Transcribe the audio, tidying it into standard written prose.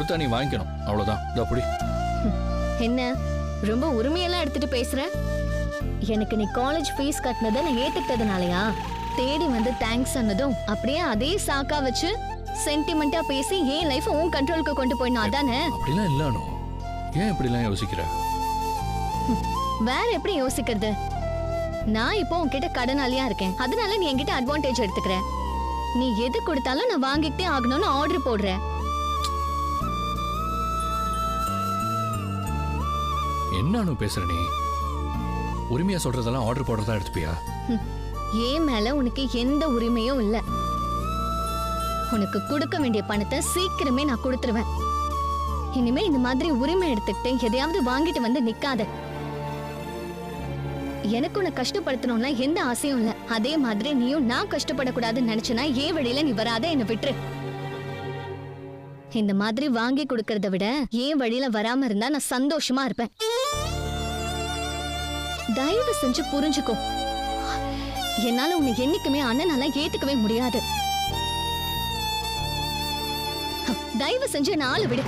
கொடுத்தா நீ வாங்கிக்கணும், அவ்வளவுதான். இதோ புடி. என்ன ரொம்ப உரிமையெல்லாம் எடுத்துட்டு பேசுற? எனக்கு நீ காலேஜ் ஃபீஸ் கட்டினதை நான் ஏத்துக்கிட்டதுனாலயா? தேடி வந்து தேங்க்ஸ் சொன்னதும் அப்படியே அதே சாக்கா வச்சு சென்டிமெண்டா பேசி ஏன் லைஃப் உன் கண்ட்ரோலுக்கு கொண்டு போயிடணும், அதானே? அப்படிலாம் இல்லனோ. ஏன் இப்படிலாம் யோசிக்கிற? வேற எப்படி யோசிக்கிறது? நான் இப்போ உன்கிட்ட கடனாளியா இருக்கேன், அதனால நீ என்கிட்ட அட்வான்டேஜ் எடுத்துக்கிற. நீ எது கொடுத்தாலும் நான் வாங்கிட்டே ஆகணும்னு ஆர்டர் போடுற. என்ன பேசுற நீ? உரிமையா சொல்றதெல்லாம் ஆர்டர் போடுறதா எடுத்துப்பியா? ஏன் மேல உனக்கு எந்த உரிமையும் இல்ல. உனக்கு கொடுக்க வேண்டிய பணத்தை சீக்கிரமே நான் கொடுத்துருவேன். இனிமே இந்த மாதிரி உரிமை எடுத்துக்கிட்டு எதையாவது வாங்கிட்டு வந்து நிக்காத. எனக்கு உன்னை கஷ்டப்படுத்தணும்னா எந்த ஆசையும் இல்ல. அதே மாதிரி நீயும் நான் கஷ்டப்படக்கூடாதுன்னு நினைச்சனா ஏன் வழியில நீ வராத, என்ன விட்டுரு. இந்த மாதிரி வாங்கி கொடுக்கறத விட ஏன் வழியில வராம இருந்தா நான் சந்தோஷமா இருப்பேன். தயவு செஞ்சு புரிஞ்சுக்கோ. என்னால உன்னை என்னைக்குமே அண்ணனால ஏத்துக்கவே முடியாது. தயவு செஞ்சு நாளை விடு.